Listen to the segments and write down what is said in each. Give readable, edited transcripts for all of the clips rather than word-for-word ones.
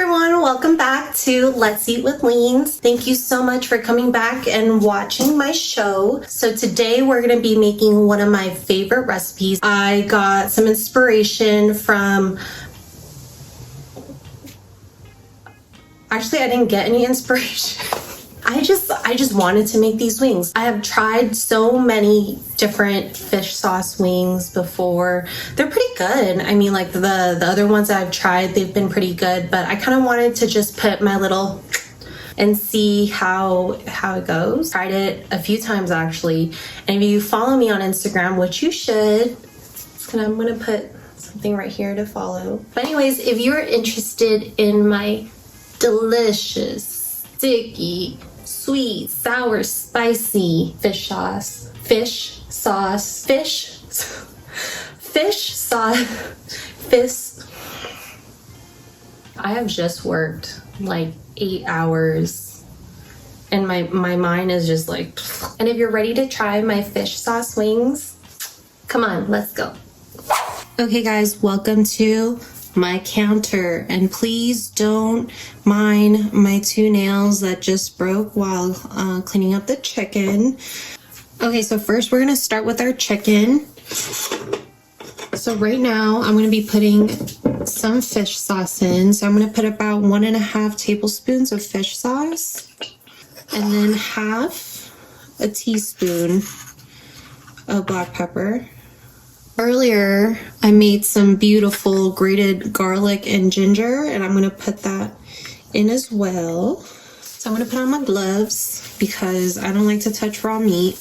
everyone, welcome back to Let's Eat with Leans. Thank you so much for coming back and watching my show. So today we're going to be making one of my favorite recipes. I got some inspiration from... Actually, I didn't get any inspiration. I just wanted to make these wings. I have tried so many different fish sauce wings before. They're pretty good. I mean, like the other ones that I've tried, they've been pretty good, but I kind of wanted to just put my little and see how it goes. Tried it a few times actually. And if you follow me on Instagram, which you should, I'm gonna put something right here to follow. But anyways, if you're interested in my delicious, sticky, sweet, sour, spicy fish sauce. I have just worked like 8 hours and my mind is just like, and if you're ready to try my fish sauce wings, come on, let's go. Okay guys, welcome to my counter, and please don't mind my 2 nails that just broke while cleaning up the chicken. Okay, so first we're gonna start with our chicken. So right now I'm gonna be putting some fish sauce in. So I'm gonna put about 1.5 tablespoons of fish sauce, and then half a teaspoon of black pepper. Earlier, I made some beautiful grated garlic and ginger, and I'm gonna put that in as well. So I'm gonna put on my gloves because I don't like to touch raw meat.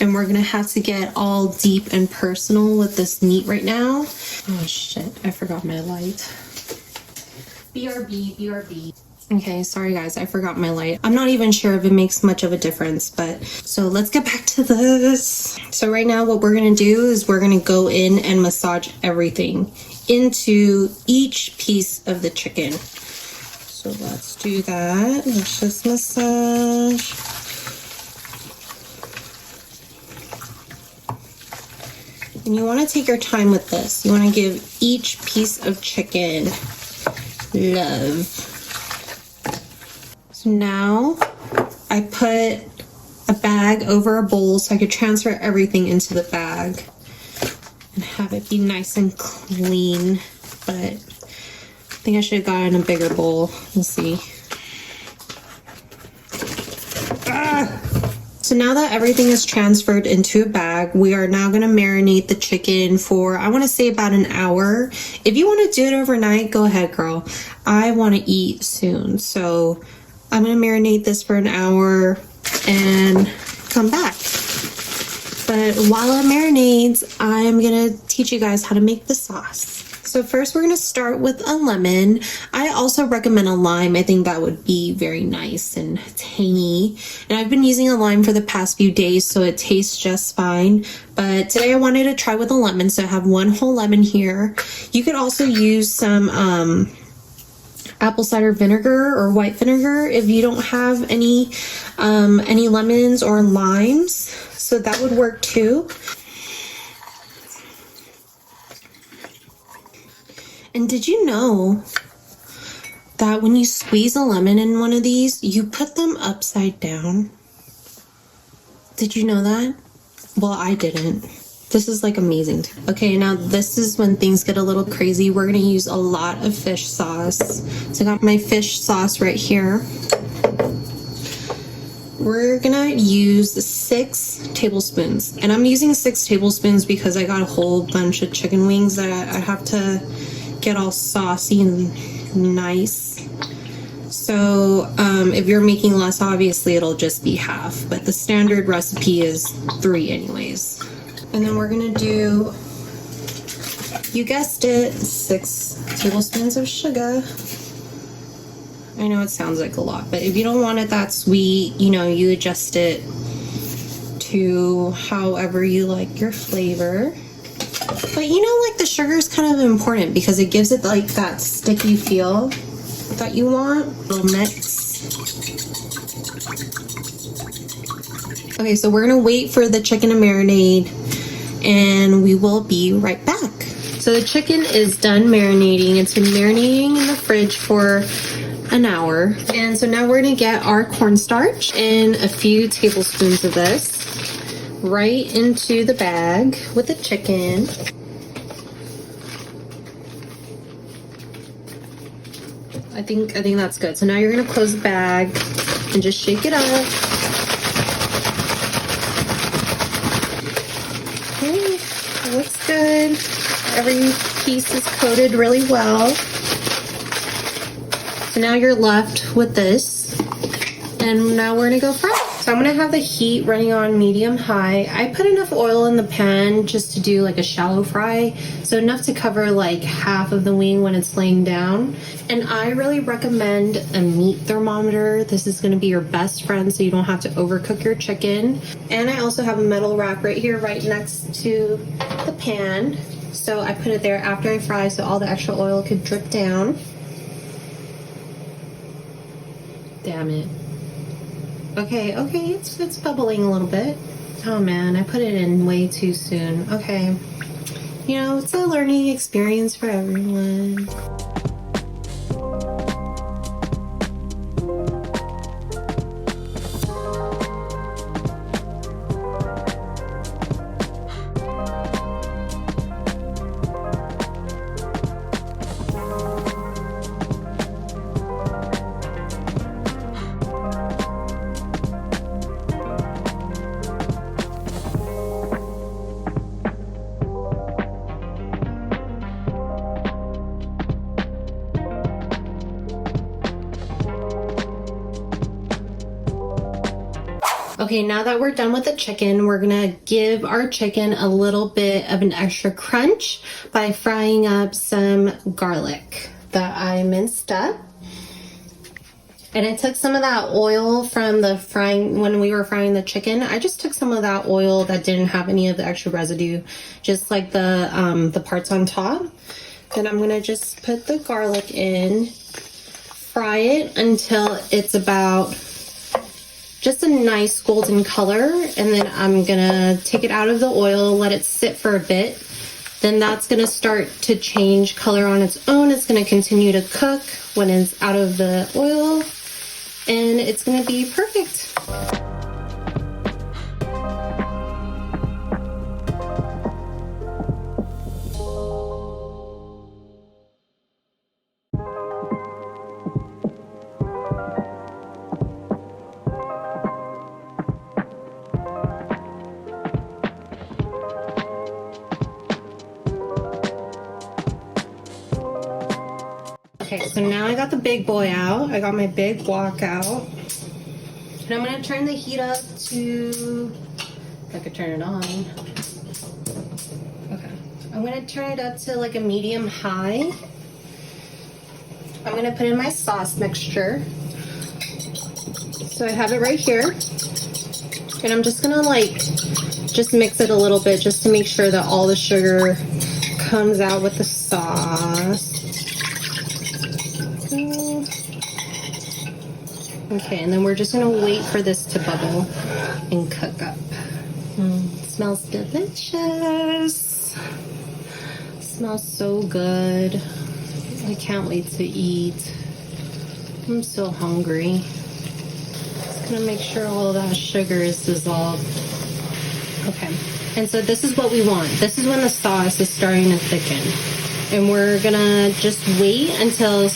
And we're gonna have to get all deep and personal with this meat right now. Oh shit, I forgot my light. BRB. Okay, sorry guys, I forgot my light. I'm not even sure if it makes much of a difference, but so let's get back to this. So right now what we're gonna do is we're gonna go in and massage everything into each piece of the chicken. So let's do that. Let's just massage. And you wanna take your time with this. You wanna give each piece of chicken love. So now I put a bag over a bowl so I could transfer everything into the bag and have it be nice and clean. But I think I should have gotten a bigger bowl. We'll see. So now that everything is transferred into a bag, we are now going to marinate the chicken for, I want to say, about an hour. If you want to do it overnight, go ahead, girl. I want to eat soon, so I'm going to marinate this for an hour and come back. But while it marinates, I'm going to teach you guys how to make the sauce. So first we're going to start with a lemon. I also recommend a lime. I think that would be very nice and tangy. And I've been using a lime for the past few days, so it tastes just fine. But today I wanted to try with a lemon, so I have 1 whole lemon here. You could also use some apple cider vinegar or white vinegar if you don't have any lemons or limes. So that would work too. And did you know that when you squeeze a lemon in one of these, you put them upside down? Did you know that? Well, I didn't. This is like amazing. Okay, now this is when things get a little crazy. We're gonna use a lot of fish sauce. So I got my fish sauce right here. We're gonna use 6 tablespoons. And I'm using 6 tablespoons because I got a whole bunch of chicken wings that I have to get all saucy and nice. So if you're making less, obviously it'll just be half, but the standard recipe is 3 anyways. And then we're gonna do, you guessed it, 6 tablespoons of sugar. I know it sounds like a lot, but if you don't want it that sweet, you know, you adjust it to however you like your flavor. But you know, like the sugar is kind of important because it gives it like that sticky feel that you want. A little mix. Okay, so we're gonna wait for the chicken to marinate and we will be right back. So so the chicken is done marinating. It's been marinating in the fridge for an hour. And so now we're gonna get our cornstarch and a few tablespoons of this right into the bag with the chicken. I think that's good. So now you're gonna close the bag and just shake it up. Okay, looks good. Every piece is coated really well. So now you're left with this, and now we're gonna go fry. So I'm gonna have the heat running on medium high. I put enough oil in the pan just to do like a shallow fry, so enough to cover like half of the wing when it's laying down. And I really recommend a meat thermometer. This is gonna be your best friend so you don't have to overcook your chicken. And I also have a metal rack right here, right next to the pan. So I put it there after I fry so all the extra oil could drip down. Damn it. Okay, it's bubbling a little bit. Oh man, I put it in way too soon. Okay. You know, it's a learning experience for everyone. Okay, now that we're done with the chicken, we're gonna give our chicken a little bit of an extra crunch by frying up some garlic that I minced up. And I took some of that oil from the frying, when we were frying the chicken, I just took some of that oil that didn't have any of the extra residue, just like the parts on top. Then I'm gonna just put the garlic in, fry it until it's about just a nice golden color, and then I'm gonna take it out of the oil, let it sit for a bit. Then that's gonna start to change color on its own. It's gonna continue to cook when it's out of the oil, and it's gonna be perfect. Okay, so now I got the big boy out. I got my big wok out. And I'm gonna turn the heat up to, if I could turn it on. Okay, I'm gonna turn it up to like a medium high. I'm gonna put in my sauce mixture. So I have it right here. And I'm just gonna just mix it a little bit just to make sure that all the sugar comes out with the sauce. Okay, and then we're just gonna wait for this to bubble and cook up. It smells delicious. It smells so good. I can't wait to eat. I'm so hungry. Just gonna make sure all of that sugar is dissolved. Okay, and so this is what we want. This is when the sauce is starting to thicken. And we're gonna just wait until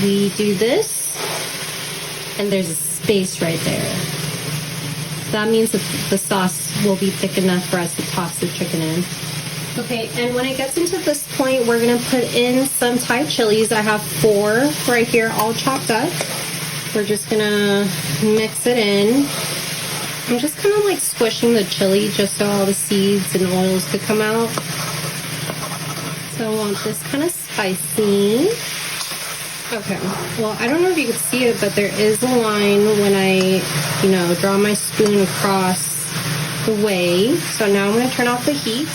we do this. And there's a space right there. That means that the sauce will be thick enough for us to toss the chicken in. Okay, and when it gets into this point, we're gonna put in some Thai chilies. I have 4 right here, all chopped up. We're just gonna mix it in. I'm just kind of like squishing the chili just so all the seeds and oils could come out. So I want this kind of spicy. Okay, well, I don't know if you can see it, but there is a line when I, draw my spoon across the way. So now I'm going to turn off the heat.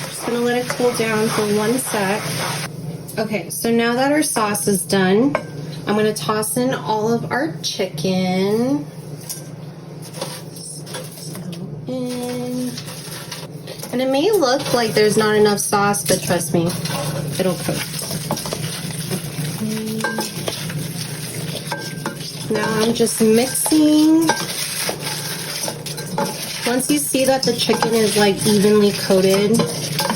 Just going to let it cool down for 1 sec. Okay, so now that our sauce is done, I'm going to toss in all of our chicken. And And it may look like there's not enough sauce, but trust me, it'll cook. Now I'm just mixing. Once you see that the chicken is like evenly coated,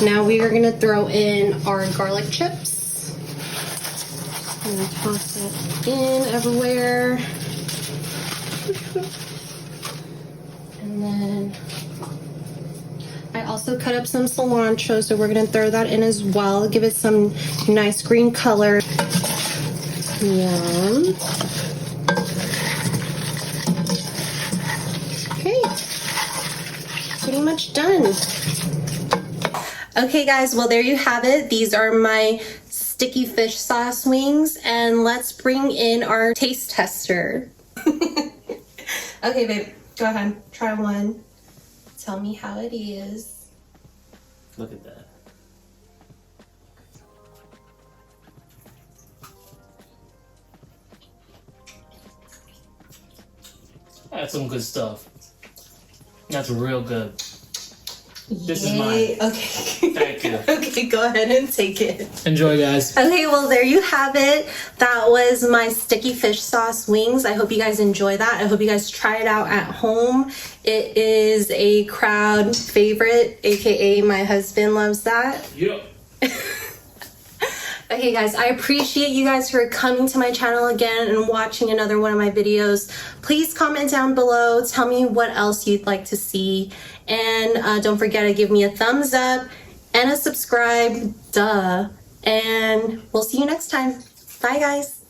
now we are gonna throw in our garlic chips. I'm gonna toss that in everywhere. And then I also cut up some cilantro, so we're gonna throw that in as well. Give it some nice green color. Yum. Okay, pretty much done. Okay guys, well there you have it. These are my sticky fish sauce wings, and let's bring in our taste tester. Okay babe, go ahead, try one. Tell me how it is. Look at that. That's some good stuff. That's real good. This is mine. Okay. Thank you. Okay, go ahead and take it. Enjoy, guys. Okay, well, there you have it. That was my sticky fish sauce wings. I hope you guys enjoy that. I hope you guys try it out at home. It is a crowd favorite, aka my husband loves that. Yep. Okay guys, I appreciate you guys for coming to my channel again and watching another one of my videos. Please comment down below, tell me what else you'd like to see, and don't forget to give me a thumbs up and a subscribe, duh, and we'll see you next time. Bye guys.